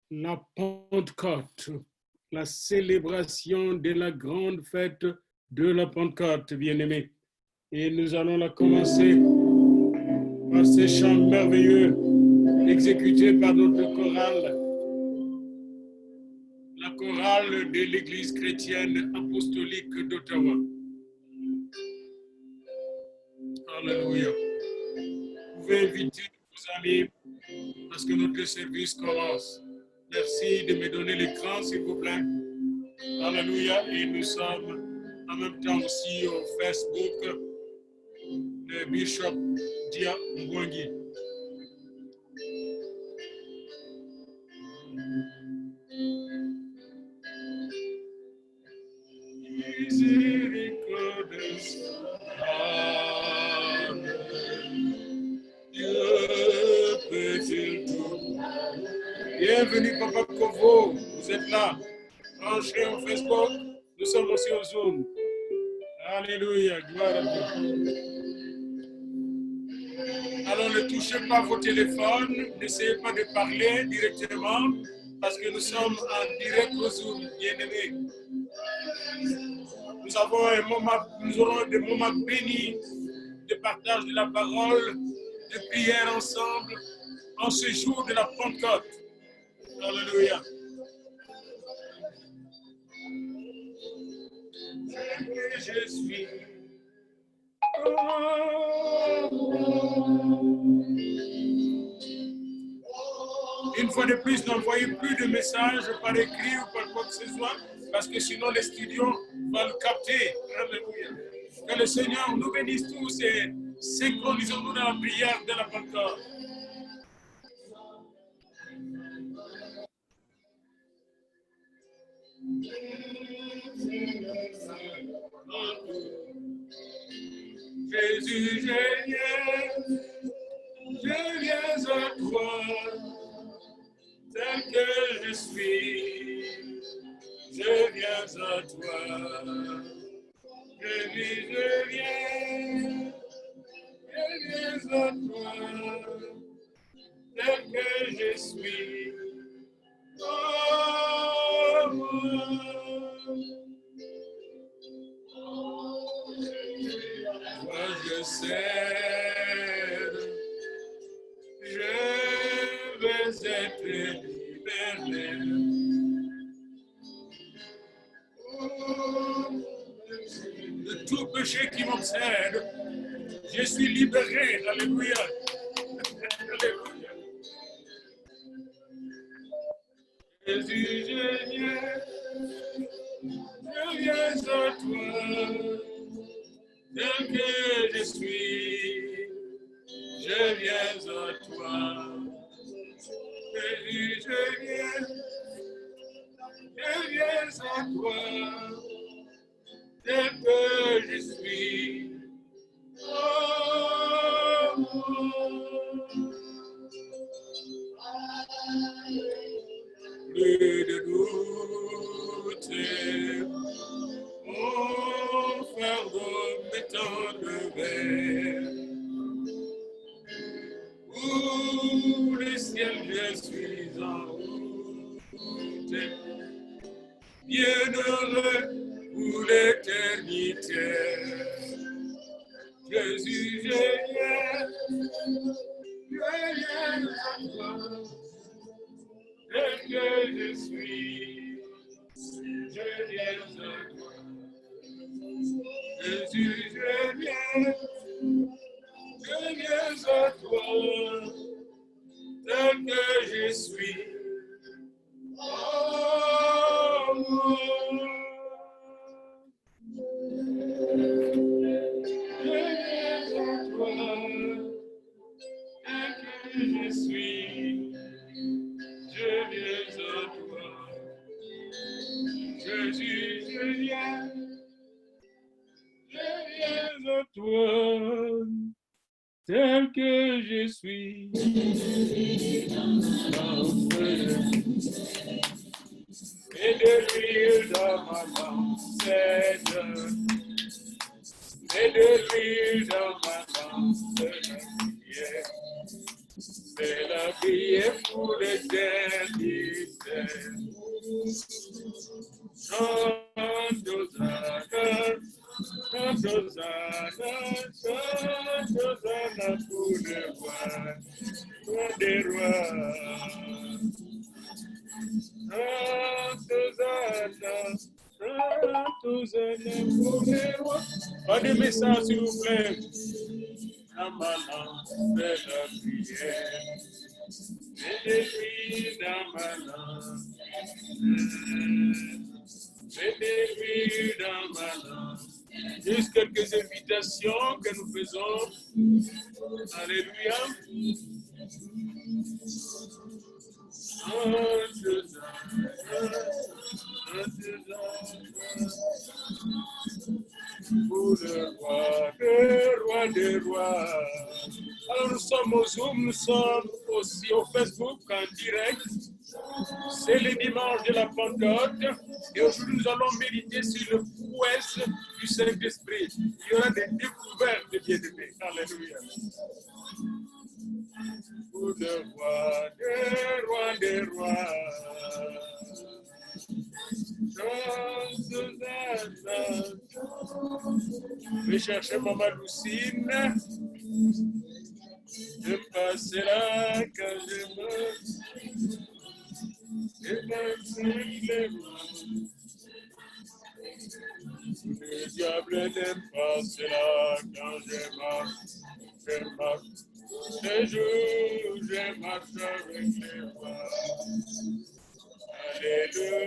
la Pentecôte, la célébration de la grande fête de la Pentecôte, bien-aimés. Et nous allons la commencer par ces chants merveilleux exécutés par notre chorale, la chorale de l'Église chrétienne apostolique d'Ottawa. Alléluia. Vous pouvez inviter vos amis parce que notre service commence. Merci de me donner l'écran, s'il vous plaît. Alléluia. Et nous sommes en même temps aussi au Facebook de Bishop Dia Mbwangi. Bienvenue, Papa Kovo, vous êtes là. Branché au Facebook, nous sommes aussi au Zoom. Alléluia, gloire à Dieu. Alors ne touchez pas vos téléphones, n'essayez pas de parler directement, parce que nous sommes en direct au Zoom, bien-aimés. Nous aurons des moments bénis de partage de la parole, de prière ensemble, en ce jour de la Pentecôte. Alléluia. Je suis. Une fois de plus, n'envoyez plus de messages par écrit ou par quoi que ce soit, parce que sinon les studios vont le capter. Alléluia. Que le Seigneur nous bénisse tous et synchronisons-nous dans la prière de la Pentecôte. Jésus, je viens à toi, tel que je suis, je viens à toi. Jésus, je viens à toi, tel que je suis. Oh, moi je cède, je veux être libéré. De tout péché qui m'obsède, je suis libéré. Alléluia. Alléluia. Jésus, je viens à toi, tel que je suis, je viens à toi. Jésus, je viens à toi, tel que je suis. Oh, plus de doute, mon fardeau m'étant levé. Où le ciel, je suis en route, bienheureux pour l'éternité. Jésus, je viens à toi, tel que je suis, je viens à toi. Jésus, je viens à toi, tel que je suis. Oh, je suis, je viens à toi. Jésus, je viens à toi, tel que je suis. Et de l'huile dans ma lampe, et de l'huile dans ma lampe, c'est la prière pour l'éternité. l'éternité. Chante Hosanna, chante Hosanna, chante Hosanna pour le roi des rois. Chante Hosanna, chante Hosanna pour les rois. Pas de message, s'il vous plaît. Dans ma langue, c'est la prière. Mettez-lui dans ma langue. Mettez-lui dans ma langue. Juste quelques invitations que nous faisons. Alléluia. Pour le roi des rois. Alors nous sommes au Zoom, nous sommes aussi au Facebook en direct. C'est le dimanche de la Pentecôte et aujourd'hui nous allons méditer sur le prouesse du Saint-Esprit. Il y aura des découvertes de bien-aimés. Alléluia. Pour le roi des rois. Je vais chercher Maman Lucine. Je passerai quand je meurs. Le diable n'aime pas cela quand je marche. Ce jour, je marche avec les rois. Alléluia,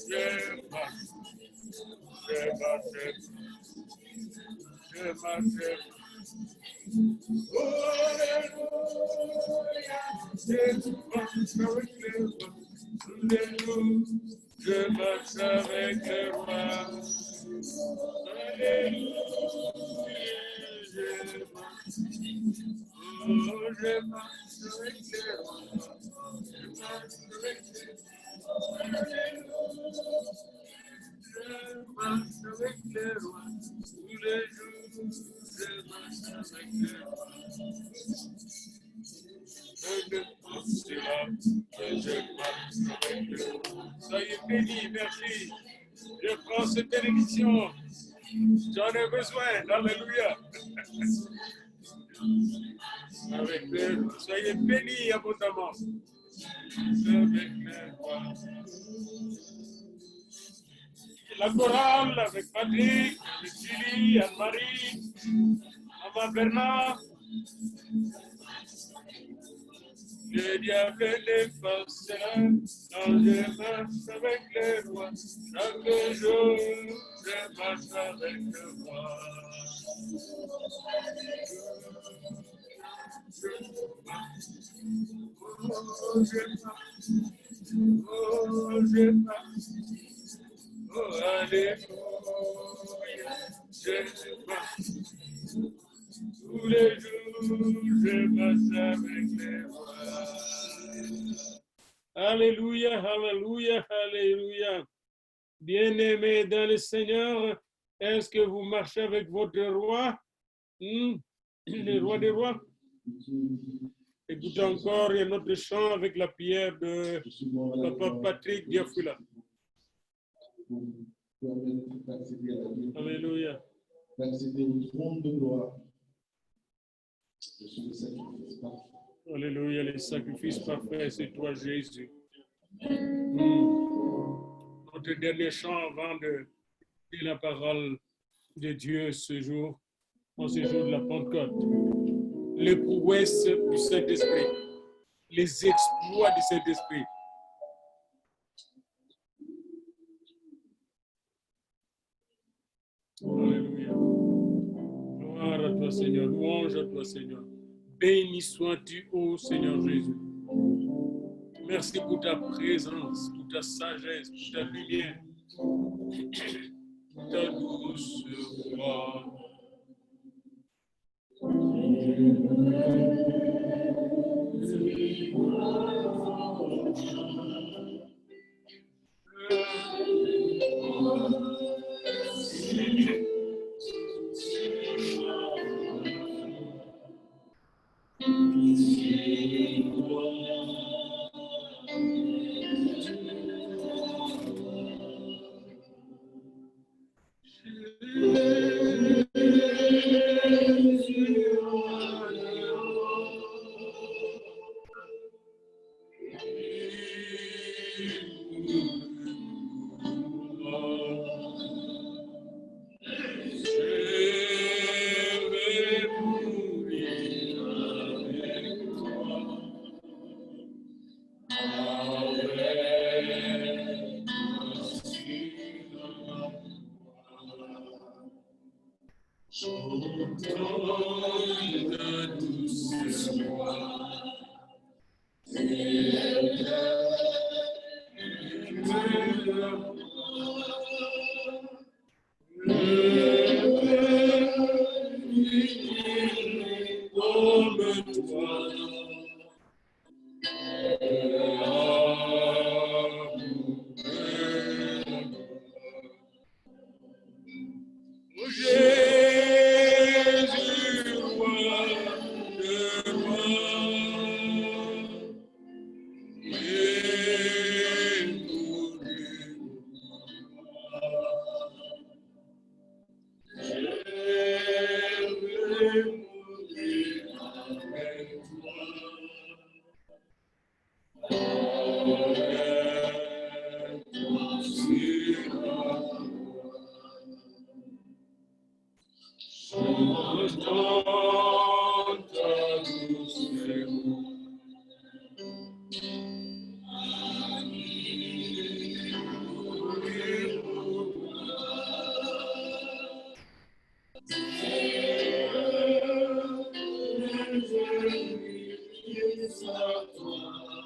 je marche. Je marche. Alléluia, je marche avec les rois. Je marche avec le roi. Alléluia, je marche. Oh, je marche avec le roi. Je marche avec le roi. Alléluia, je marche avec le roi. Tous les jours, je marche avec le roi. Soyez bénis, merci. Je prends cette bénédiction. J'en ai besoin. Alléluia. Avec le, soyez bénis abondamment. Avec le roi. La chorale avec Patrick, avec Julie, Anne-Marie, Maman Bernard. Le diable n'est pas seul, quand je marche avec le roi. Chaque jour, je marche avec le roi. Oh, je marche. Oh, je marche. Oh, alléluia, je marche. Tous les jours, je marche avec les rois. Alléluia, alléluia, alléluia. Bien-aimés dans le Seigneur, est-ce que vous marchez avec votre roi? Le roi des rois? Écoutez encore un autre chant avec la prière de Papa Patrick Diafula. Alléluia. D'accéder au trône de gloire. Alléluia, les sacrifices parfaits, c'est toi, Jésus. Notre dernier chant avant de dire la parole de Dieu ce jour, en ce jour de la Pentecôte. Les prouesses du Saint-Esprit, les exploits du Saint-Esprit. Alléluia. Gloire à toi, Seigneur. Louange à toi, Seigneur. Béni sois-tu, ô Seigneur Jésus. Merci pour ta présence, pour ta sagesse, pour ta lumière, pour ta douce voix.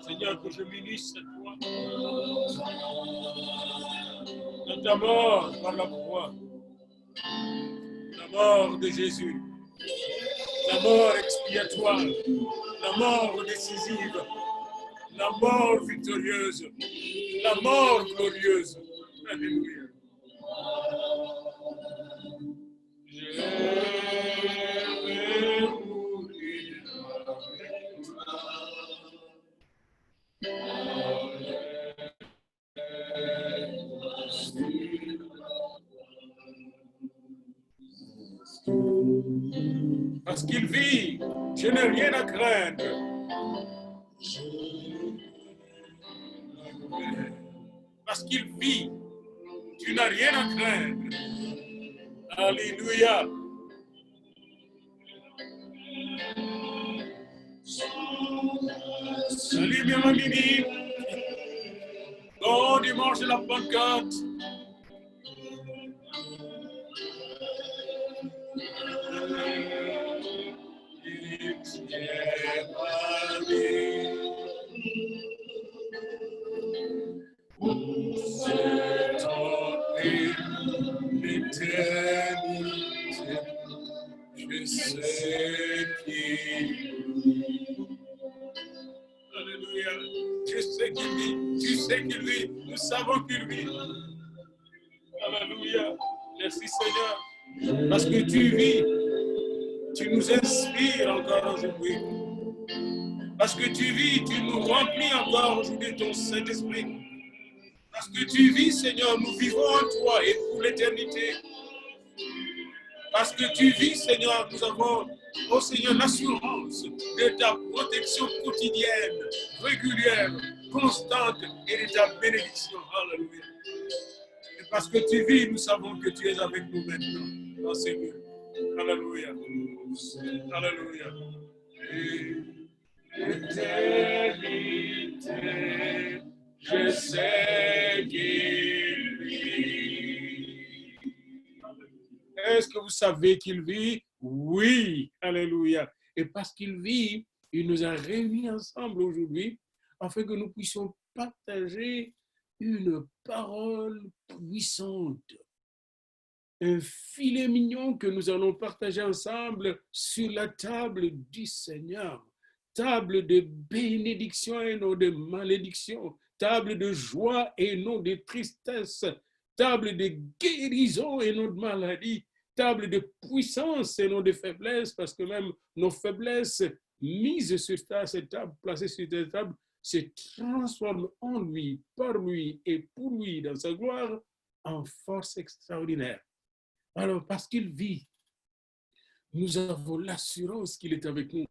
Seigneur, que je m'unisse à toi. Dans ta mort par la croix. La mort de Jésus. La mort expiatoire. La mort décisive. La mort victorieuse. La mort glorieuse. Alléluia. Je vais mourir avec toi. Parce qu'il vit, je n'ai rien à craindre. Parce qu'il vit, tu n'as rien à craindre. Alléluia. Salut bien ma Mimi. Bon dimanche de la Pentecôte. L'éternité, je sais qu'il vit. Alléluia. Je sais qu'il vit. Tu sais qu'il vit. Nous savons qu'il vit. Alléluia. Merci Seigneur. Parce que tu vis. Tu nous inspires encore aujourd'hui. Parce que tu vis, tu nous remplis encore aujourd'hui de ton Saint-Esprit. Parce que tu vis, Seigneur, nous vivons en toi et pour l'éternité. Parce que tu vis, Seigneur, nous avons, oh Seigneur, l'assurance de ta protection quotidienne, régulière, constante et de ta bénédiction. Alléluia. Et parce que tu vis, nous savons que tu es avec nous maintenant, dans ces lieux. Alléluia. Alléluia. L'éternité, je sais qu'il vit. Est-ce que vous savez qu'il vit? Oui. Alléluia. Et parce qu'il vit, il nous a réunis ensemble aujourd'hui afin que nous puissions partager une parole puissante. Un filet mignon que nous allons partager ensemble sur la table du Seigneur. Table de bénédiction et non de malédiction. Table de joie et non de tristesse. Table de guérison et non de maladie. Table de puissance et non de faiblesse, parce que même nos faiblesses mises sur cette table, placées sur cette table, se transforment en lui, par lui et pour lui, dans sa gloire, en force extraordinaire. Alors, parce qu'il vit, nous avons l'assurance qu'il est avec nous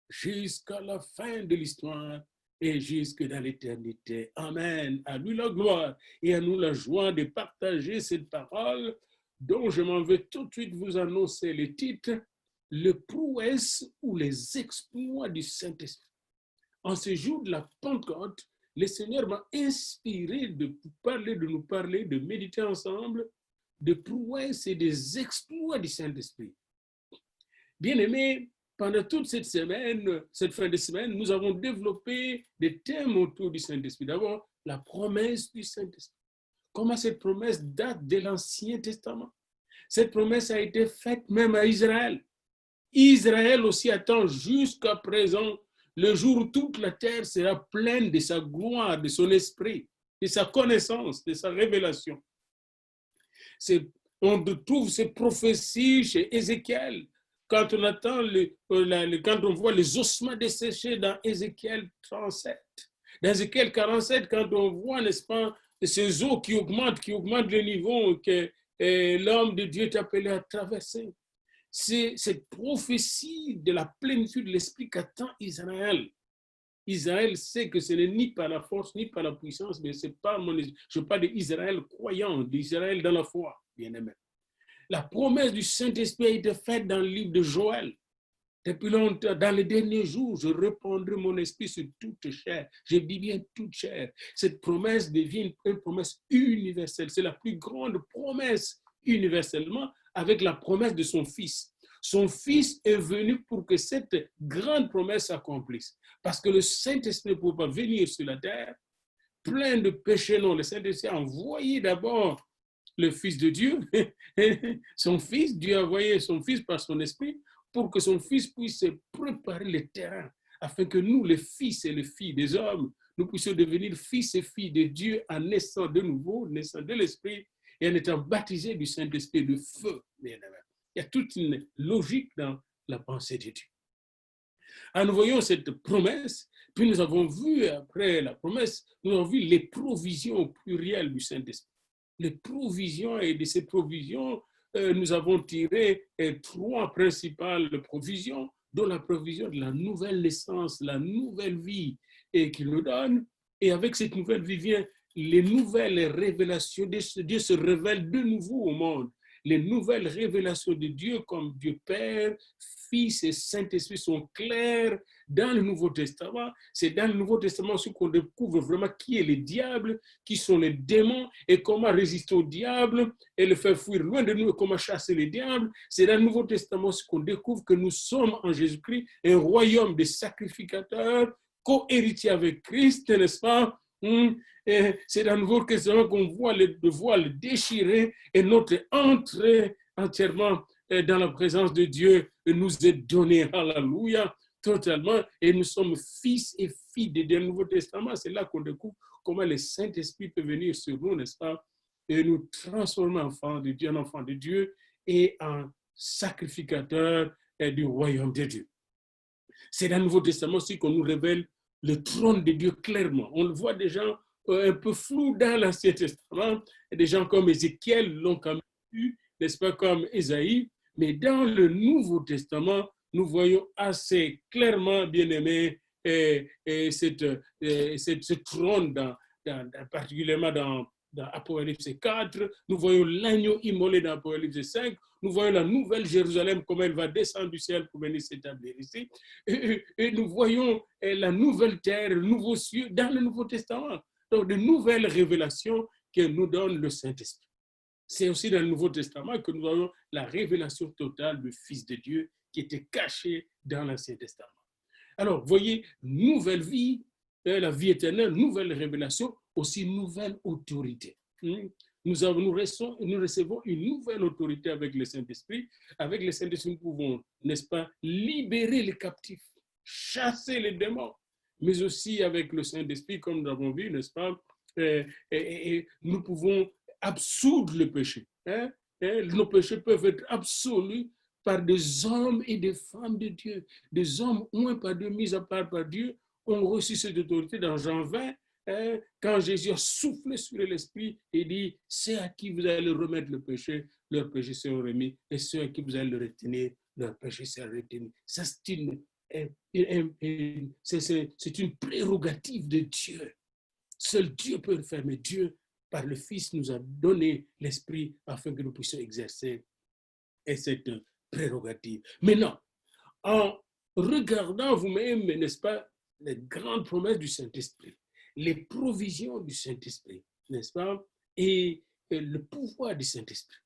jusqu'à la fin de l'histoire et jusque dans l'éternité. Amen. À lui la gloire et à nous la joie de partager cette parole dont je m'en vais tout de suite vous annoncer le titre, le prouesse ou les exploits du Saint-Esprit. En ce jour de la Pentecôte, le Seigneur m'a inspiré de nous parler, de méditer ensemble, de prouesses et des exploits du Saint-Esprit. Bien-aimés, pendant toute cette semaine, cette fin de semaine, nous avons développé des thèmes autour du Saint-Esprit. D'abord, la promesse du Saint-Esprit. Comment cette promesse date de l'Ancien Testament. Cette promesse a été faite même à Israël. Israël aussi attend jusqu'à présent le jour où toute la terre sera pleine de sa gloire, de son esprit, de sa connaissance, de sa révélation. On trouve ces prophéties chez Ézéchiel. Quand on attend, quand on voit les ossements desséchés dans Ézéchiel 37, dans Ézéchiel 47, quand on voit, n'est-ce pas, ces eaux qui augmentent le niveau que l'homme de Dieu est appelé à traverser. C'est cette prophétie de la plénitude de l'esprit qu'attend Israël. Israël sait que ce n'est ni par la force, ni par la puissance, mais c'est pas je parle d'Israël croyant, d'Israël dans la foi, bien-aimé. La promesse du Saint-Esprit a été faite dans le livre de Joël. Depuis longtemps, dans les derniers jours, je répandrai mon esprit sur toute chair. Je dis bien toute chair. Cette promesse devient une promesse universelle. C'est la plus grande promesse universellement avec la promesse de son Fils. Son Fils est venu pour que cette grande promesse s'accomplisse. Parce que le Saint-Esprit ne peut pas venir sur la terre plein de péchés. Non, le Saint-Esprit a envoyé d'abord le Fils de Dieu, son Fils. Dieu a envoyé son Fils par son Esprit pour que son Fils puisse préparer le terrain afin que nous, les fils et les filles des hommes, nous puissions devenir fils et filles de Dieu en naissant de nouveau, naissant de l'Esprit et en étant baptisés du Saint-Esprit de feu. Il y a toute une logique dans la pensée de Dieu. Alors, nous voyons cette promesse, puis nous avons vu, après la promesse, nous avons vu les provisions au pluriel du Saint-Esprit. Les provisions, et de ces provisions, nous avons tiré trois principales provisions, dont la provision de la nouvelle naissance, la nouvelle vie qu'il nous donne. Et avec cette nouvelle vie vient les nouvelles révélations. Dieu se révèle de nouveau au monde. Les nouvelles révélations de Dieu comme Dieu Père, Fils et Saint-Esprit sont claires dans le Nouveau Testament. C'est dans le Nouveau Testament aussi qu'on découvre vraiment qui est le diable, qui sont les démons et comment résister au diable et le faire fuir loin de nous et comment chasser les diables. C'est dans le Nouveau Testament aussi qu'on découvre que nous sommes en Jésus-Christ un royaume de sacrificateurs, co-héritiers avec Christ, n'est-ce pas? Et c'est dans le Nouveau Testament qu'on voit le voile déchiré et notre entrée entièrement dans la présence de Dieu nous est donnée, alléluia, totalement. Et nous sommes fils et filles du Nouveau Testament. C'est là qu'on découvre comment le Saint-Esprit peut venir sur nous, n'est-ce pas, et nous transformer en enfants de Dieu et en sacrificateurs du royaume de Dieu. C'est dans le Nouveau Testament aussi qu'on nous révèle le trône de Dieu clairement. On le voit déjà un peu flou dans l'Ancien Testament. Des gens comme Ézéchiel l'ont quand même vu, n'est-ce pas, comme Ésaïe. Mais dans le Nouveau Testament, nous voyons assez clairement, bien aimé, ce trône, particulièrement dans Apocalypse 4. Nous voyons l'agneau immolé dans Apocalypse 5. Nous voyons la nouvelle Jérusalem, comment elle va descendre du ciel pour venir s'établir ici. Et nous voyons la nouvelle terre, le nouveau ciel dans le Nouveau Testament. Donc, de nouvelles révélations que nous donne le Saint-Esprit. C'est aussi dans le Nouveau Testament que nous avons la révélation totale du Fils de Dieu qui était caché dans l'Ancien Testament. Alors, voyez, nouvelle vie, la vie éternelle, nouvelle révélation, aussi nouvelle autorité. Nous recevons une nouvelle autorité avec le Saint-Esprit. Avec le Saint-Esprit, nous pouvons, n'est-ce pas, libérer les captifs, chasser les démons, mais aussi avec le Saint-Esprit, comme nous l'avons vu, n'est-ce pas, nous pouvons absoudre le péché. Nos péchés peuvent être absolus par des hommes et des femmes de Dieu. Des hommes oints par Dieu, mis à part par Dieu, ont reçu cette autorité dans Jean 20, quand Jésus a soufflé sur l'Esprit et dit, c'est à qui vous allez remettre le péché, leurs péchés seront remis, et ceux à qui vous allez le retenir, leurs péchés seront retenus. Ça, c'est une c'est une prérogative de Dieu. Seul Dieu peut le faire, mais Dieu, par le Fils, nous a donné l'Esprit afin que nous puissions exercer cette prérogative. Maintenant, en regardant vous-même, n'est-ce pas, les grandes promesses du Saint-Esprit, les provisions du Saint-Esprit, n'est-ce pas, et le pouvoir du Saint-Esprit,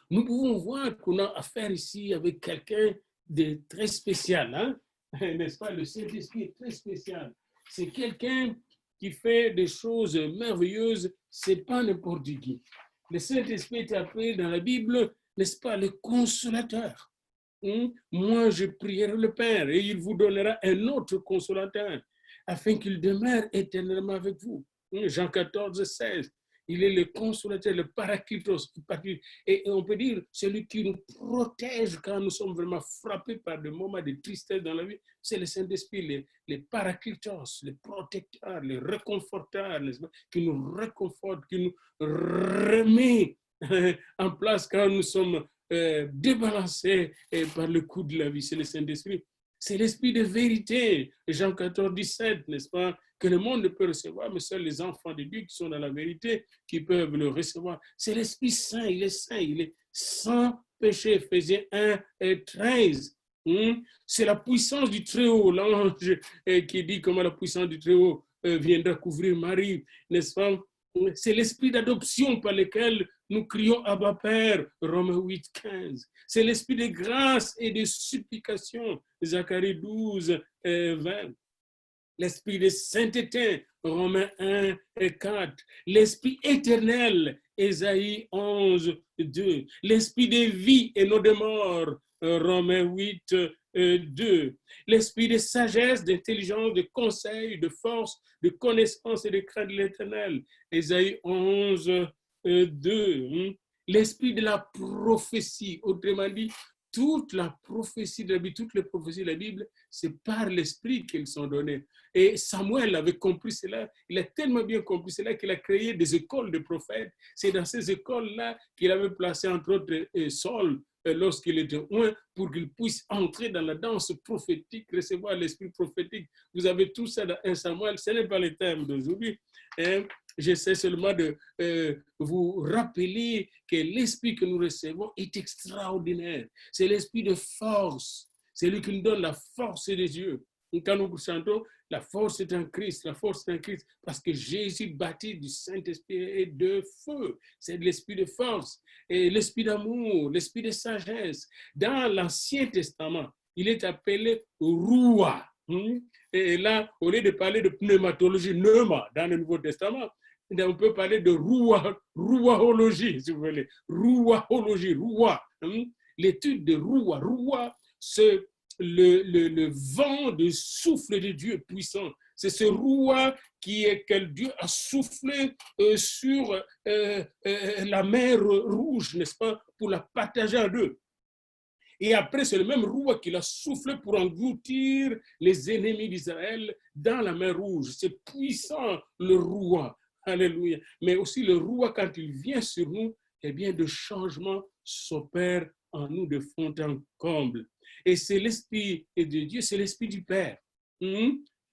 nous pouvons voir qu'on a affaire ici avec quelqu'un de très spécial, hein? N'est-ce pas? Le Saint-Esprit est très spécial. C'est quelqu'un qui fait des choses merveilleuses, c'est pas n'importe qui. Le Saint-Esprit est appelé dans la Bible, n'est-ce pas, le consolateur. Moi, je prierai le Père et il vous donnera un autre consolateur afin qu'il demeure éternellement avec vous. Jean 14, 16. Il est le consolateur, le parakletos. Et on peut dire celui qui nous protège quand nous sommes vraiment frappés par des moments de tristesse dans la vie. C'est le Saint-Esprit, les parakletos, les protecteurs, les réconforteurs, qui nous réconfortent, qui nous remet en place quand nous sommes débalancés par le coup de la vie. C'est le Saint-Esprit. C'est l'esprit de vérité. Jean 14, 17, n'est-ce pas? Que le monde ne peut recevoir, mais seuls les enfants de Dieu qui sont dans la vérité qui peuvent le recevoir. C'est l'Esprit Saint, il est sans péché. Éphésiens 1 et 13. C'est la puissance du Très-Haut, l'ange qui dit comment la puissance du Très-Haut viendra couvrir Marie, n'est-ce pas? C'est l'esprit d'adoption par lequel nous crions Abba Père, Romains 8, 15. C'est l'esprit de grâce et de supplication, Zacharie 12, 20. L'esprit de sainteté, Romains 1 et 4. L'esprit éternel, Ésaïe 11, 2. L'esprit de vie et non de mort, Romains 8, 2. L'esprit de sagesse, d'intelligence, de conseil, de force, de connaissance et de crainte de l'éternel, Ésaïe 11, 2. L'esprit de la prophétie, autrement dit, toute la prophétie de la Bible, toutes les prophéties de la Bible, c'est par l'esprit qu'elles sont données. Et Samuel avait compris cela, il a tellement bien compris cela qu'il a créé des écoles de prophètes. C'est dans ces écoles-là qu'il avait placé entre autres Saul lorsqu'il était loin pour qu'il puisse entrer dans la danse prophétique, recevoir l'esprit prophétique. Vous avez tout ça dans 1 Samuel, ce n'est pas le thème d'aujourd'hui. J'essaie seulement de vous rappeler que l'esprit que nous recevons est extraordinaire. C'est l'esprit de force. C'est lui qui nous donne la force des Dieu. Quand nous chantons, la force est en Christ, la force est en Christ, parce que Jésus bâti du Saint-Esprit et de feu. C'est l'esprit de force, et l'esprit d'amour, l'esprit de sagesse. Dans l'Ancien Testament, il est appelé Roua. Et là, au lieu de parler de pneumatologie, pneuma, dans le Nouveau Testament, on peut parler de rouaologie, si vous voulez. Rouaologie, roua. L'étude de roua. Roua, c'est le vent de souffle de Dieu puissant. C'est ce roua que Dieu a soufflé sur la mer Rouge, n'est-ce pas, pour la partager en deux. Et après, c'est le même roua qu'il a soufflé pour engloutir les ennemis d'Israël dans la mer Rouge. C'est puissant, le roua. Alléluia. Mais aussi le roua, quand il vient sur nous, eh bien, de changement s'opère en nous de fond en comble. Et c'est l'esprit de Dieu, c'est l'esprit du Père.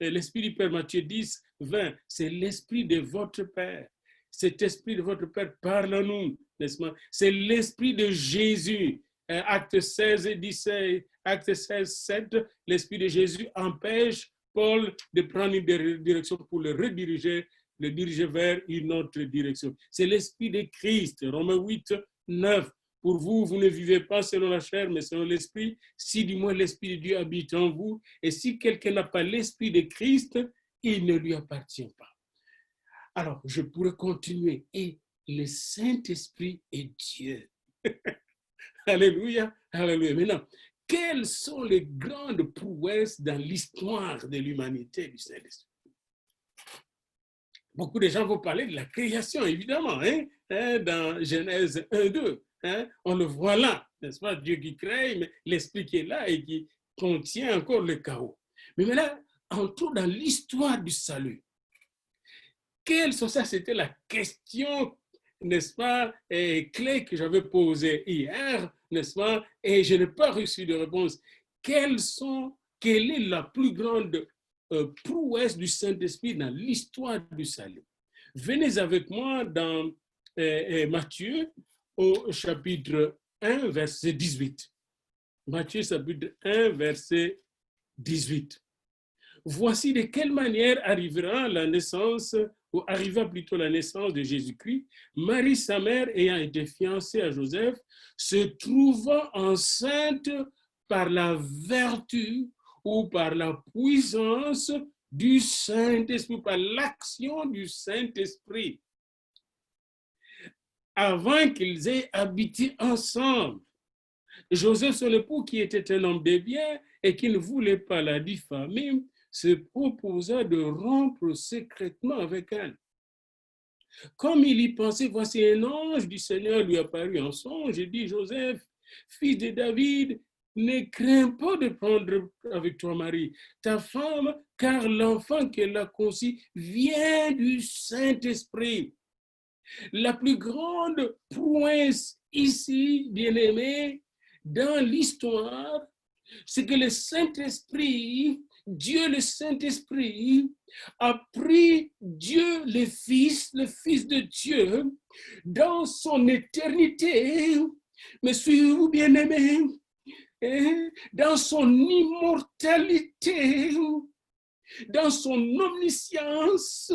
L'esprit du Père, Matthieu 10, 20, c'est l'esprit de votre Père. Cet esprit de votre Père parle à nous, n'est-ce pas? C'est l'esprit de Jésus. Acte 16 et 17, Acte 16, 7, l'esprit de Jésus empêche Paul de prendre une direction pour le diriger vers une autre direction. C'est l'esprit de Christ, Romains 8, 9. Pour vous, vous ne vivez pas selon la chair, mais selon l'esprit, si du moins l'esprit de Dieu habite en vous. Et si quelqu'un n'a pas l'esprit de Christ, il ne lui appartient pas. Alors, je pourrais continuer. Et le Saint-Esprit est Dieu. Alléluia, alléluia. Maintenant, quelles sont les grandes prouesses dans l'histoire de l'humanité du Saint-Esprit? Beaucoup de gens vont parler de la création, évidemment, dans Genèse 1, 2. On le voit là, n'est-ce pas? Dieu qui crée, mais l'Esprit qui est là et qui contient encore le chaos. Mais maintenant, entrons dans l'histoire du salut. Quelles sont ça? C'était la question, n'est-ce pas, clé que j'avais posée hier, n'est-ce pas? Et je n'ai pas reçu de réponse. Quelles sont quelle est la plus grande prouesse du Saint-Esprit dans l'histoire du salut. Venez avec moi dans Matthieu au chapitre 1, verset 18. Matthieu chapitre 1, verset 18. Voici de quelle manière arriva plutôt la naissance de Jésus-Christ. Marie, sa mère, ayant été fiancée à Joseph, se trouvant enceinte par la vertu ou par la puissance du Saint-Esprit, par l'action du Saint-Esprit, avant qu'ils aient habité ensemble. Joseph, son époux, qui était un homme de bien et qui ne voulait pas la diffamer, se proposa de rompre secrètement avec elle. Comme il y pensait, voici un ange du Seigneur lui apparut en songe et dit, Joseph, fils de David, ne crains pas de prendre avec toi Marie, ta femme, car l'enfant qu'elle a conçu vient du Saint-Esprit. La plus grande prouesse ici, bien-aimé, dans l'histoire, c'est que le Saint-Esprit, Dieu le Saint-Esprit, a pris Dieu le Fils de Dieu, dans son éternité, mais suivez-vous bien-aimé, dans son immortalité, dans son omniscience,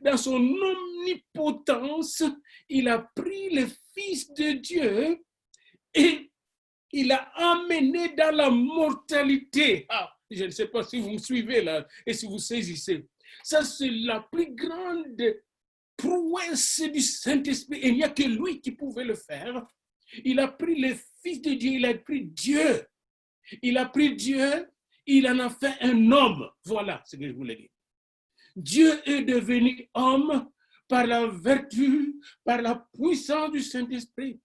dans son omnipotence, il a pris le Fils de Dieu et il l'a amené dans la mortalité. Ah, je ne sais pas si vous me suivez là et si vous saisissez. Ça, c'est la plus grande prouesse du Saint-Esprit. Il n'y a que lui qui pouvait le faire. Il a pris le Fils de Dieu, il a pris Dieu. Il a pris Dieu, il en a fait un homme. Voilà ce que je voulais dire. Dieu est devenu homme par la vertu, par la puissance du Saint-Esprit.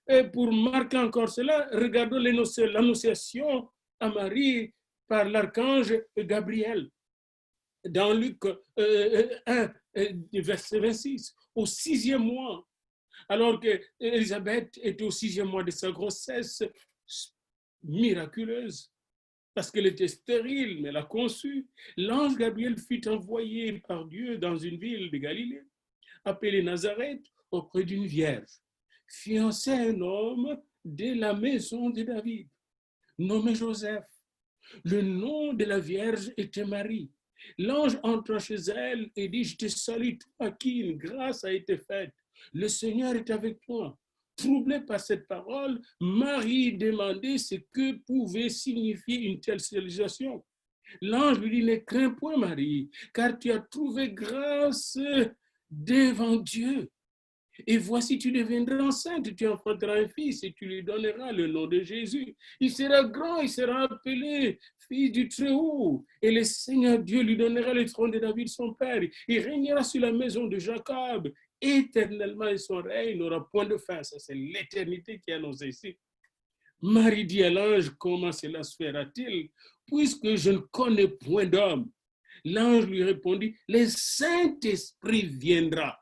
Et pour marquer encore cela, regardons l'annonciation à Marie par l'archange Gabriel. Dans Luc 1, verset 26, au 6e mois, alors qu'Élisabeth était au 6e mois de sa grossesse miraculeuse, parce qu'elle était stérile, mais elle a conçu, l'ange Gabriel fut envoyé par Dieu dans une ville de Galilée, appelée Nazareth, auprès d'une vierge, fiancée à un homme de la maison de David, nommé Joseph. Le nom de la vierge était Marie. L'ange entra chez elle et dit, je te salue, toi à qui une grâce a été faite. Le Seigneur est avec toi. Troublée par cette parole, Marie demandait ce que pouvait signifier une telle salutation. L'ange lui dit, ne crains point Marie, car tu as trouvé grâce devant Dieu. Et voici, tu deviendras enceinte, tu enfanteras un fils et tu lui donneras le nom de Jésus. Il sera grand, il sera appelé fils du Très-Haut. Et le Seigneur Dieu lui donnera le trône de David, son père. Il régnera sur la maison de Jacob éternellement et son règne n'aura point de fin. Ça, c'est l'éternité qui est annoncée ici. Marie dit à l'ange, comment cela se fera-t-il, puisque je ne connais point d'homme? L'ange lui répondit, le Saint-Esprit viendra.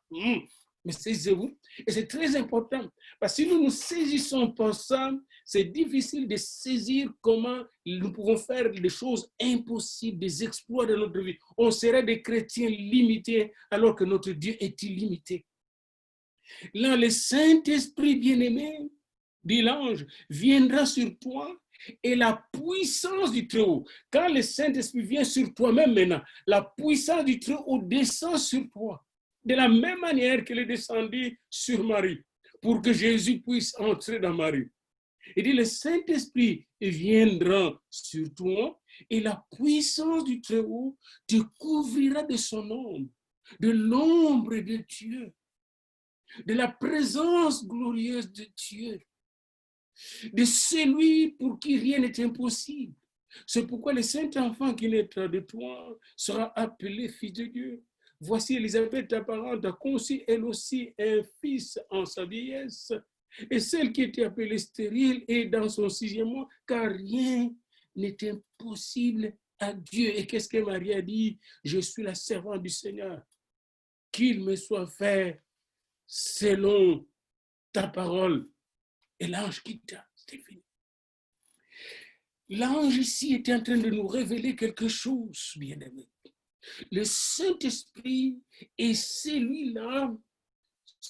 Mais saisissez-vous, et c'est très important, parce que si nous nous saisissons pas ça, c'est difficile de saisir comment nous pouvons faire des choses impossibles, des exploits dans notre vie. On serait des chrétiens limités alors que notre Dieu est illimité. Là, le Saint-Esprit bien-aimé, dit l'ange, viendra sur toi et la puissance du Très-Haut. Quand le Saint-Esprit vient sur toi-même maintenant, la puissance du Très-Haut descend sur toi. De la même manière qu'elle est descendue sur Marie, pour que Jésus puisse entrer dans Marie. Il dit, le Saint-Esprit viendra sur toi et la puissance du Très-Haut te couvrira de son ombre, de l'ombre de Dieu, de la présence glorieuse de Dieu, de celui pour qui rien n'est impossible. C'est pourquoi le Saint-Enfant qui naîtra de toi sera appelé Fils de Dieu. Voici Élisabeth, ta parente, a conçu elle aussi un fils en sa vieillesse. Et celle qui était appelée stérile est dans son 6e mois, car rien n'est impossible à Dieu. Et qu'est-ce que Marie a dit? Je suis la servante du Seigneur. Qu'il me soit fait selon ta parole. Et l'ange quitta. C'était fini. l'ange ici était en train de nous révéler quelque chose, bien-aimés. Le Saint-Esprit est celui-là,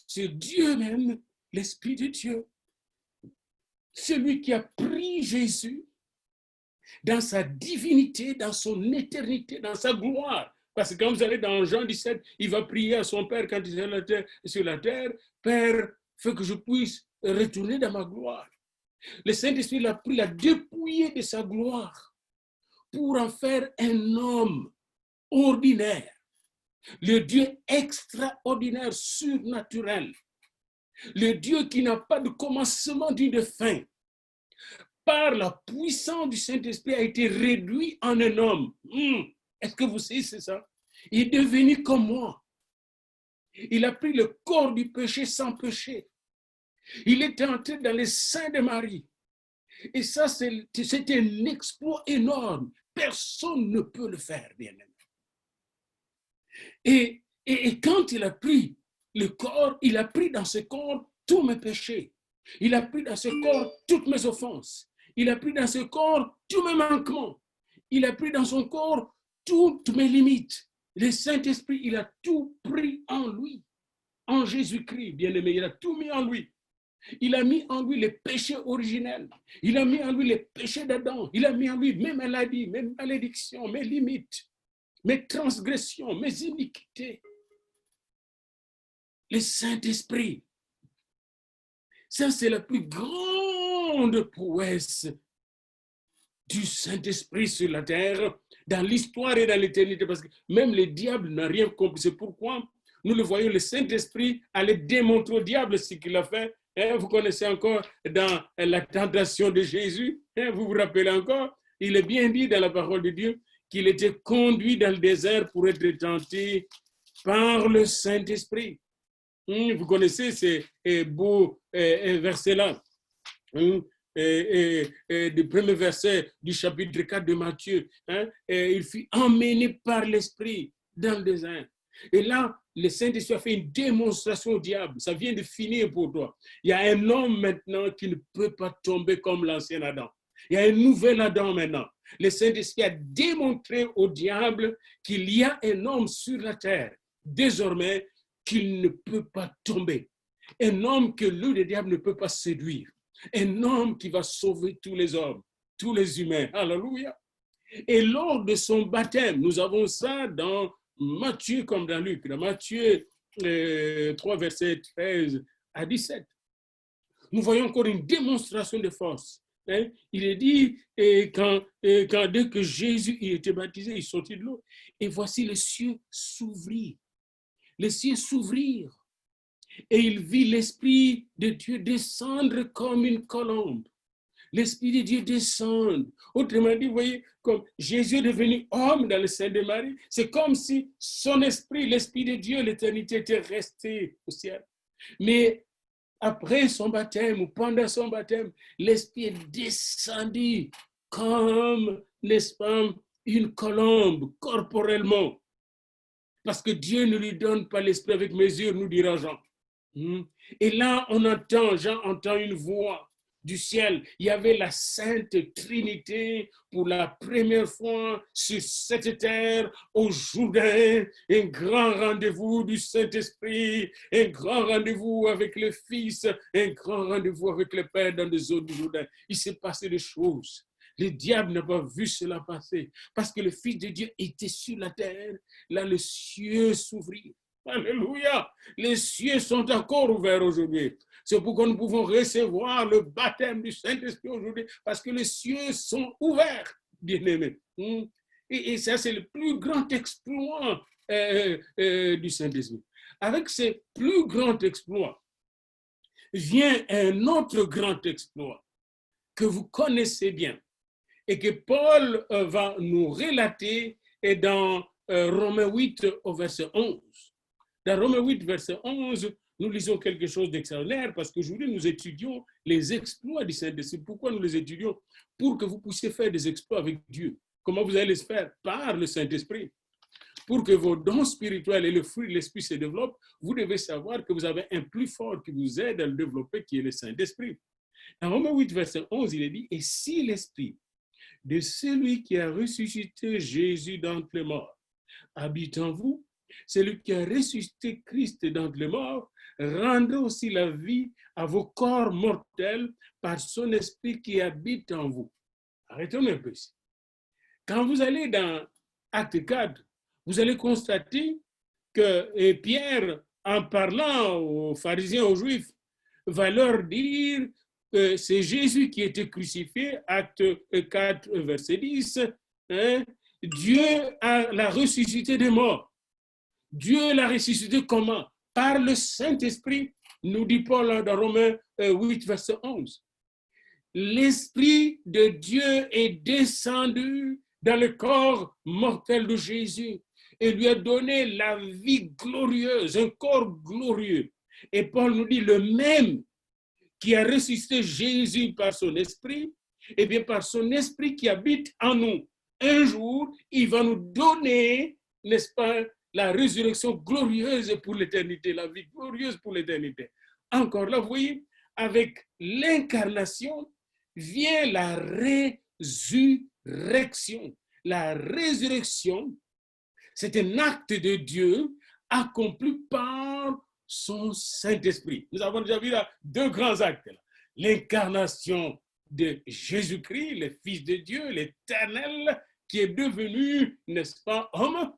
c'est Dieu même, l'Esprit de Dieu. Celui qui a pris Jésus dans sa divinité, dans son éternité, dans sa gloire. Parce que quand vous allez dans Jean 17, il va prier à son Père quand il est sur la terre, Père, fais que je puisse retourner dans ma gloire. Le Saint-Esprit l'a pris, l'a dépouillé de sa gloire pour en faire un homme ordinaire. Le Dieu extraordinaire, surnaturel. Le Dieu qui n'a pas de commencement ni de fin. Par la puissance du Saint-Esprit a été réduit en un homme. Est-ce que vous savez, c'est ça? Il est devenu comme moi. Il a pris le corps du péché sans péché. Il est entré dans les seins de Marie. Et ça, c'est un exploit énorme. Personne ne peut le faire, bien-aimé. Et quand il a pris le corps, il a pris dans ce corps tous mes péchés. Il a pris dans ce corps toutes mes offenses. Il a pris dans ce corps tous mes manquements. Il a pris dans son corps toutes mes limites. Le Saint-Esprit, il a tout pris en lui. En Jésus-Christ, bien-aimé, il a tout mis en lui. Il a mis en lui les péchés originels. Il a mis en lui les péchés d'Adam. Il a mis en lui mes maladies, mes malédictions, mes limites, mes transgressions, mes iniquités. Le Saint-Esprit. Ça, c'est la plus grande prouesse du Saint-Esprit sur la terre, dans l'histoire et dans l'éternité. Parce que même le diable n'a rien compris. C'est pourquoi nous le voyons, le Saint-Esprit allait démontrer au diable ce qu'il a fait. Vous connaissez encore dans la tentation de Jésus, vous vous rappelez encore, il est bien dit dans la parole de Dieu qu'il était conduit dans le désert pour être tenté par le Saint-Esprit. Vous connaissez ces beaux versets-là. Du premier verset du chapitre 4 de Matthieu. Il fut emmené par l'Esprit dans le désert. Et là, le Saint-Esprit a fait une démonstration au diable. Ça vient de finir pour toi. Il y a un homme maintenant qui ne peut pas tomber comme l'ancien Adam. Il y a un nouvel Adam maintenant. Le Saint-Esprit a démontré au diable qu'il y a un homme sur la terre, désormais, qu'il ne peut pas tomber. Un homme que le diable ne peut pas séduire. Un homme qui va sauver tous les hommes, tous les humains. Alléluia. Et lors de son baptême, nous avons ça dans Matthieu comme dans Luc, dans Matthieu 3, versets 13 à 17. Nous voyons encore une démonstration de force. Il est dit, dès que Jésus a été baptisé, il sortit de l'eau, et voici les cieux s'ouvrir. Les cieux s'ouvrirent, et il vit l'Esprit de Dieu descendre comme une colombe. L'Esprit de Dieu descend. Autrement dit, vous voyez, comme Jésus est devenu homme dans le sein de Marie, c'est comme si son esprit, l'Esprit de Dieu, l'éternité était resté au ciel. Mais après son baptême ou pendant son baptême, l'Esprit est descendu comme, n'est-ce pas, une colombe corporellement. Parce que Dieu ne lui donne pas l'Esprit avec mesure, nous dira Jean. Et là, Jean entend une voix du ciel. Il y avait la Sainte Trinité pour la première fois sur cette terre au Jourdain, un grand rendez-vous du Saint-Esprit, un grand rendez-vous avec le Fils, un grand rendez-vous avec le Père dans les eaux du Jourdain. Il s'est passé des choses. Le diable n'a pas vu cela passer parce que le Fils de Dieu était sur la terre. Là, le ciel s'ouvrit. Alléluia! Les cieux sont encore ouverts aujourd'hui. C'est pourquoi nous pouvons recevoir le baptême du Saint-Esprit aujourd'hui, parce que les cieux sont ouverts, bien-aimés. Et ça, c'est le plus grand exploit du Saint-Esprit. Avec ce plus grand exploit, vient un autre grand exploit que vous connaissez bien et que Paul va nous relater dans Romains 8 au verset 11. Dans Romains 8, verset 11, nous lisons quelque chose d'extraordinaire parce qu'aujourd'hui, nous étudions les exploits du Saint-Esprit. Pourquoi nous les étudions? Pour que vous puissiez faire des exploits avec Dieu. Comment vous allez les faire? Par le Saint-Esprit. Pour que vos dons spirituels et le fruit de l'Esprit se développent, vous devez savoir que vous avez un plus fort qui vous aide à le développer, qui est le Saint-Esprit. Dans Romains 8, verset 11, il est dit, « Et si l'Esprit de celui qui a ressuscité Jésus d'entre les morts habite en vous, celui qui a ressuscité Christ d'entre les morts rendra aussi la vie à vos corps mortels par son esprit qui habite en vous. Arrêtons un peu ici. Quand vous allez dans Acte 4, vous allez constater que Pierre, en parlant aux pharisiens, aux juifs, va leur dire que c'est Jésus qui était crucifié, Acte 4, verset 10, hein? Dieu l'a ressuscité des morts. Dieu l'a ressuscité comment? Par le Saint-Esprit, nous dit Paul dans Romains 8, verset 11. L'Esprit de Dieu est descendu dans le corps mortel de Jésus et lui a donné la vie glorieuse, un corps glorieux. Et Paul nous dit le même qui a ressuscité Jésus par son esprit, et bien par son esprit qui habite en nous. Un jour, il va nous donner, n'est-ce pas, la résurrection glorieuse pour l'éternité, la vie glorieuse pour l'éternité. Encore là, vous voyez, avec l'incarnation vient la résurrection. La résurrection, c'est un acte de Dieu accompli par son Saint-Esprit. Nous avons déjà vu là deux grands actes. L'incarnation de Jésus-Christ, le Fils de Dieu, l'Éternel, qui est devenu, n'est-ce pas, homme,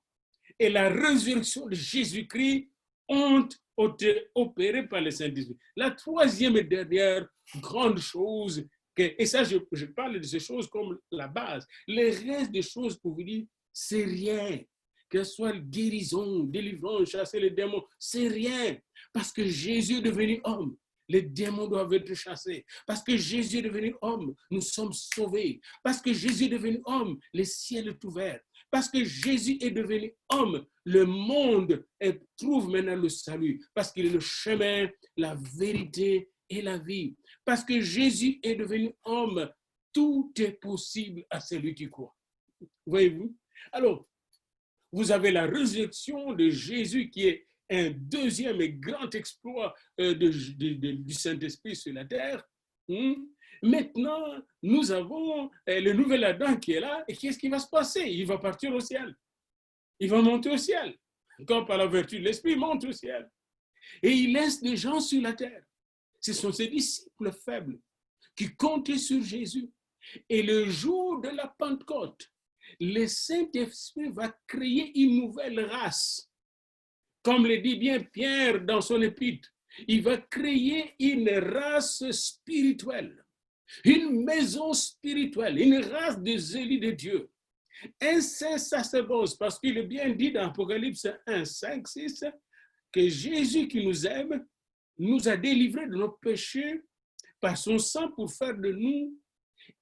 et la résurrection de Jésus-Christ ont été opérées par le Saint-Esprit. La troisième et dernière grande chose, et ça je parle de ces choses comme la base, les restes des choses pour vous dire, c'est rien. Que ce soit guérison, délivrance, chasser les démons, c'est rien. Parce que Jésus est devenu homme, les démons doivent être chassés. Parce que Jésus est devenu homme, nous sommes sauvés. Parce que Jésus est devenu homme, le ciel est ouvert. Parce que Jésus est devenu homme, le monde trouve maintenant le salut. Parce qu'il est le chemin, la vérité et la vie. Parce que Jésus est devenu homme, tout est possible à celui qui croit. Voyez-vous? Alors, vous avez la résurrection de Jésus qui est un deuxième et grand exploit du Saint-Esprit sur la terre. Maintenant, nous avons le nouvel Adam qui est là. Et qu'est-ce qui va se passer? Il va partir au ciel. Il va monter au ciel. Comme par la vertu de l'Esprit, il monte au ciel. Et il laisse des gens sur la terre. Ce sont ses disciples faibles qui comptaient sur Jésus. Et le jour de la Pentecôte, le Saint-Esprit va créer une nouvelle race. Comme le dit bien Pierre dans son épître, il va créer une race spirituelle, une maison spirituelle, une race des élus de Dieu. Un saint sacerdoce, parce qu'il est bien dit dans Apocalypse 1, 5, 6, que Jésus qui nous aime, nous a délivrés de nos péchés par son sang pour faire de nous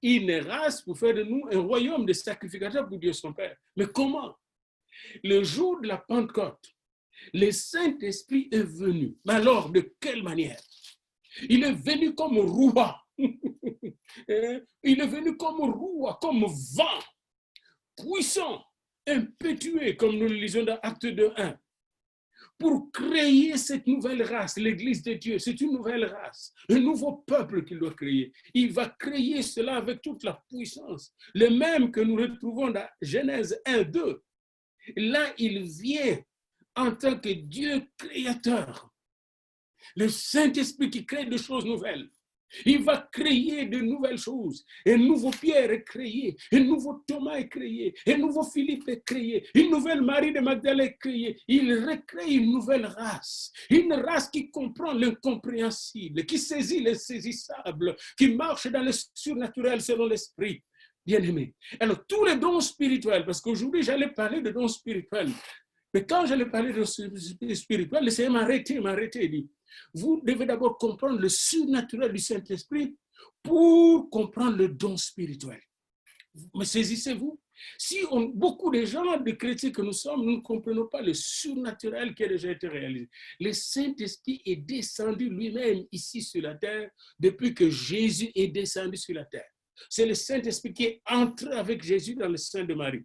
une race, pour faire de nous un royaume de sacrificateurs pour Dieu son Père. Mais comment? Le jour de la Pentecôte, le Saint-Esprit est venu. Mais alors, de quelle manière? Il est venu comme roi. Il est venu comme roi, comme vent, puissant, impétueux, comme nous le lisons dans Acte 2, 1. Pour créer cette nouvelle race, l'Église de Dieu, c'est une nouvelle race, un nouveau peuple qu'il doit créer. Il va créer cela avec toute la puissance, le même que nous retrouvons dans Genèse 1, 2. Là, il vient en tant que Dieu créateur, le Saint-Esprit qui crée des choses nouvelles. Il va créer de nouvelles choses. Un nouveau Pierre est créé, un nouveau Thomas est créé, un nouveau Philippe est créé, une nouvelle Marie de Magdalene est créée. Il recrée une nouvelle race, une race qui comprend l'incompréhensible, qui saisit l'insaisissable, qui marche dans le surnaturel selon l'esprit. Bien-aimé. Alors, tous les dons spirituels, parce qu'aujourd'hui, j'allais parler de dons spirituels, mais quand j'allais parler de dons spirituels, le Seigneur m'a arrêté, il dit, vous devez d'abord comprendre le surnaturel du Saint-Esprit pour comprendre le don spirituel. Mais saisissez-vous? Si beaucoup de gens, de chrétiens que nous sommes, nous ne comprenons pas le surnaturel qui a déjà été réalisé. Le Saint-Esprit est descendu lui-même ici sur la terre depuis que Jésus est descendu sur la terre. C'est le Saint-Esprit qui est entré avec Jésus dans le sein de Marie.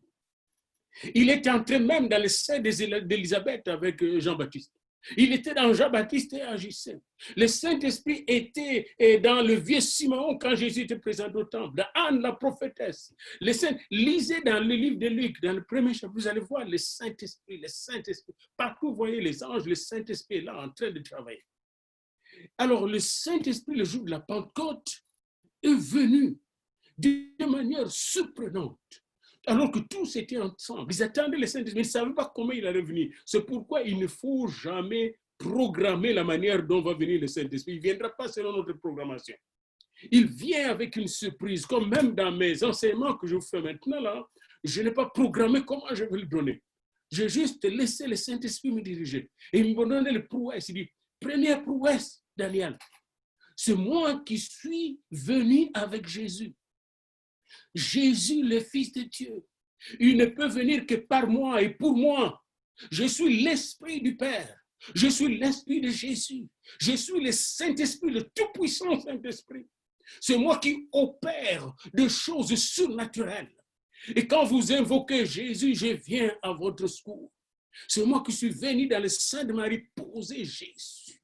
Il est entré même dans le sein d'Élisabeth avec Jean-Baptiste. Il était dans Jean-Baptiste et agissait. Le Saint-Esprit était dans le vieux Simeon quand Jésus était présent au temple, dans Anne la prophétesse. Le Saint, lisez dans le livre de Luc, dans le premier chapitre, vous allez voir le Saint-Esprit, le Saint-Esprit. Partout, vous voyez les anges, le Saint-Esprit est là en train de travailler. Alors, le Saint-Esprit, le jour de la Pentecôte, est venu de manière surprenante. Alors que tous étaient ensemble, ils attendaient le Saint-Esprit, mais ils ne savaient pas comment il allait venir. C'est pourquoi il ne faut jamais programmer la manière dont va venir le Saint-Esprit. Il ne viendra pas selon notre programmation. Il vient avec une surprise, comme même dans mes enseignements que je vous fais maintenant, là, je n'ai pas programmé comment je vais le donner. J'ai juste laissé le Saint-Esprit me diriger. Et il me donnait le prouesse. Il dit, première prouesse, Daniel, c'est moi qui suis venu avec Jésus. Jésus, le Fils de Dieu, il ne peut venir que par moi et pour moi. Je suis l'Esprit du Père. Je suis l'Esprit de Jésus. Je suis le Saint-Esprit, le tout-puissant Saint-Esprit. C'est moi qui opère des choses surnaturelles. Et quand vous invoquez Jésus, je viens à votre secours. C'est moi qui suis venu dans le sein de Marie poser Jésus.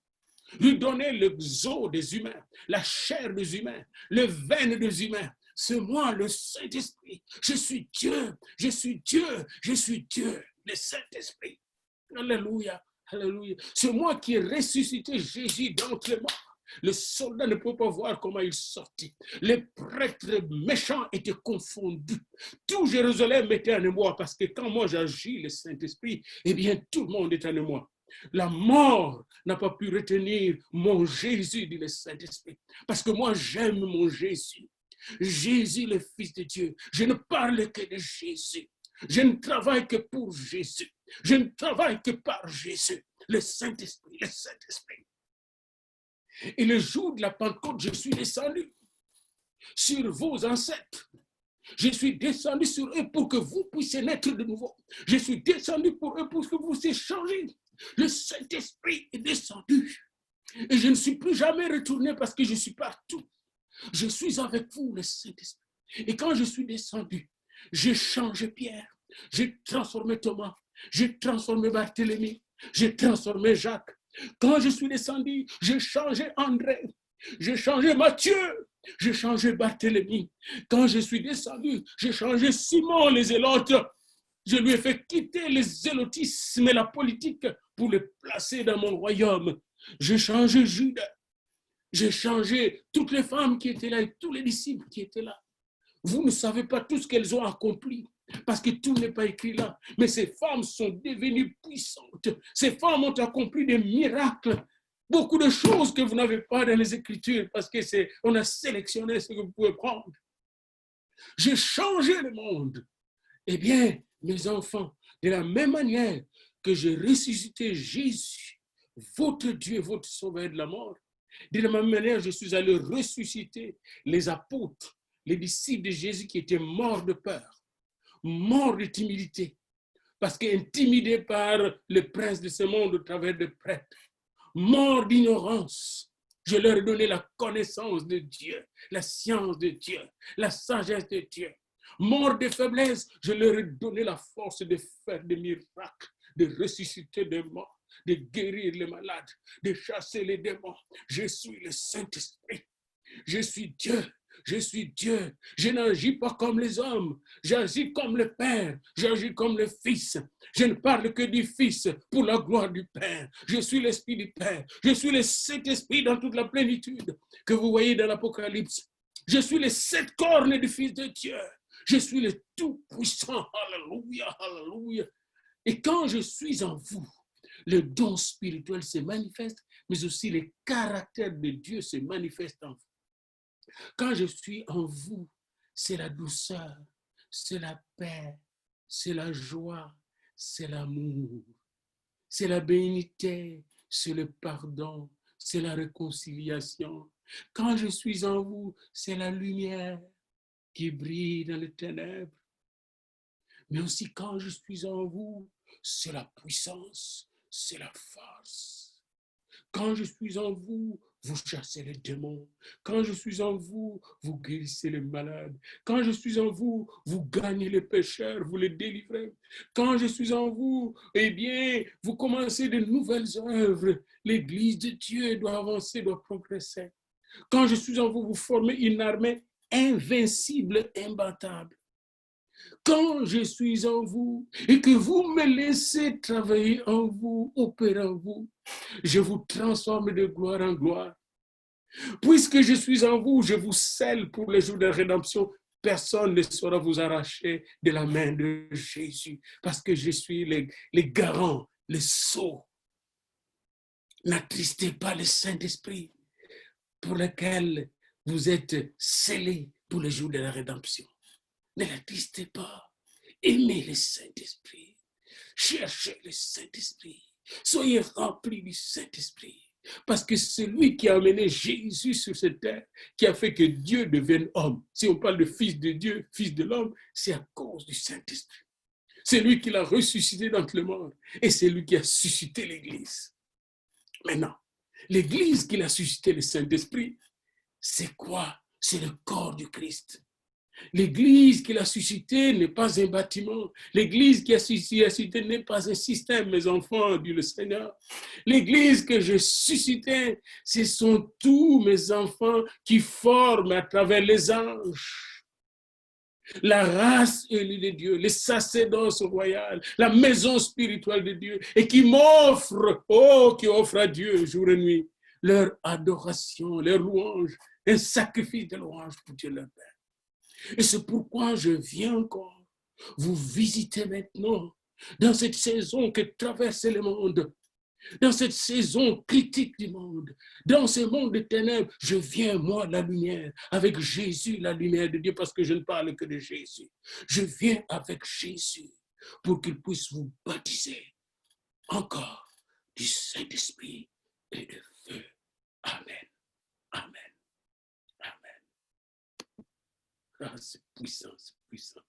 Lui donner le os des humains, la chair des humains, les veines des humains. C'est moi, le Saint-Esprit. Je suis Dieu, je suis Dieu, je suis Dieu, le Saint-Esprit. Alléluia, alléluia. C'est moi qui ai ressuscité Jésus d'entre les morts. Le soldat ne peut pas voir comment il sortit. Les prêtres méchants étaient confondus. Tout Jérusalem était en moi parce que quand moi j'agis, le Saint-Esprit, eh bien tout le monde est en moi. La mort n'a pas pu retenir mon Jésus, dit le Saint-Esprit, parce que moi j'aime mon Jésus. Jésus, le Fils de Dieu. Je ne parle que de Jésus. Je ne travaille que pour Jésus. Je ne travaille que par Jésus, le Saint-Esprit, le Saint-Esprit. Et le jour de la Pentecôte, je suis descendu sur vos ancêtres. Je suis descendu sur eux pour que vous puissiez naître de nouveau. Je suis descendu pour eux pour que vous puissiez changer. Le Saint-Esprit est descendu. Et je ne suis plus jamais retourné parce que je suis partout. Je suis avec vous, le Saint-Esprit. Et quand je suis descendu, j'ai changé Pierre, j'ai transformé Thomas, j'ai transformé Barthélemy, j'ai transformé Jacques. Quand je suis descendu, j'ai changé André, j'ai changé Matthieu, j'ai changé Barthélemy. Quand je suis descendu, j'ai changé Simon les Zélotes. Je lui ai fait quitter le zélotisme et la politique pour le placer dans mon royaume. J'ai changé Judas. J'ai changé toutes les femmes qui étaient là et tous les disciples qui étaient là. Vous ne savez pas tout ce qu'elles ont accompli parce que tout n'est pas écrit là. Mais ces femmes sont devenues puissantes. Ces femmes ont accompli des miracles. Beaucoup de choses que vous n'avez pas dans les Écritures parce qu'on a sélectionné ce que vous pouvez prendre. J'ai changé le monde. Eh bien, mes enfants, de la même manière que j'ai ressuscité Jésus, votre Dieu, votre Sauveur de la mort, de la même manière, je suis allé ressusciter les apôtres, les disciples de Jésus qui étaient morts de peur, morts de timidité, parce qu'intimidés par le prince de ce monde au travers de prêtres, morts d'ignorance. Je leur ai donné la connaissance de Dieu, la science de Dieu, la sagesse de Dieu. Morts de faiblesse, je leur ai donné la force de faire des miracles, de ressusciter des morts, de guérir les malades, de chasser les démons. Je suis le Saint-Esprit. Je suis Dieu. Je suis Dieu. Je n'agis pas comme les hommes. J'agis comme le Père. J'agis comme le Fils. Je ne parle que du Fils pour la gloire du Père. Je suis l'Esprit du Père. Je suis le Saint-Esprit dans toute la plénitude que vous voyez dans l'Apocalypse. Je suis les 7 cornes du Fils de Dieu. Je suis le Tout-Puissant. Alléluia, alléluia. Et quand je suis en vous, le don spirituel se manifeste, mais aussi le caractère de Dieu se manifeste en vous. Quand je suis en vous, c'est la douceur, c'est la paix, c'est la joie, c'est l'amour, c'est la bénité, c'est le pardon, c'est la réconciliation. Quand je suis en vous, c'est la lumière qui brille dans les ténèbres. Mais aussi quand je suis en vous, c'est la puissance, c'est la force. Quand je suis en vous, vous chassez les démons. Quand je suis en vous, vous guérissez les malades. Quand je suis en vous, vous gagnez les pécheurs, vous les délivrez. Quand je suis en vous, eh bien, vous commencez de nouvelles œuvres. L'Église de Dieu doit avancer, doit progresser. Quand je suis en vous, vous formez une armée invincible, imbattable. Quand je suis en vous et que vous me laissez travailler en vous, opérer en vous, je vous transforme de gloire en gloire. Puisque je suis en vous, je vous scelle pour le jour de la rédemption. Personne ne saura vous arracher de la main de Jésus, parce que je suis les garants, les sceaux. N'attristez pas le Saint-Esprit pour lequel vous êtes scellés pour le jour de la rédemption. Ne l'attristez pas. Aimez le Saint-Esprit. Cherchez le Saint-Esprit. Soyez remplis du Saint-Esprit. Parce que c'est lui qui a amené Jésus sur cette terre, qui a fait que Dieu devienne homme. Si on parle de fils de Dieu, fils de l'homme, c'est à cause du Saint-Esprit. C'est lui qui l'a ressuscité d'entre les morts. Et c'est lui qui a suscité l'Église. Maintenant, l'Église qui a suscité le Saint-Esprit, c'est quoi? C'est le corps du Christ. L'Église qu'il a suscité n'est pas un bâtiment. L'Église qui a suscité n'est pas un système, mes enfants, dit le Seigneur. L'Église que j'ai suscitée, ce sont tous mes enfants qui forment à travers les anges la race élue de Dieu, les sacerdoce royal, la maison spirituelle de Dieu, et qui m'offrent, qui offrent à Dieu jour et nuit leur adoration, leur louange, un sacrifice de louange pour Dieu leur Père. Et c'est pourquoi je viens encore vous visiter maintenant, dans cette saison que traverse le monde, dans cette saison critique du monde, dans ce monde de ténèbres, je viens, moi, la lumière, avec Jésus, la lumière de Dieu, parce que je ne parle que de Jésus. Je viens avec Jésus pour qu'il puisse vous baptiser encore du Saint-Esprit et de feu. Amen. Amen. Amen. Ah, c'est puissant, c'est puissant.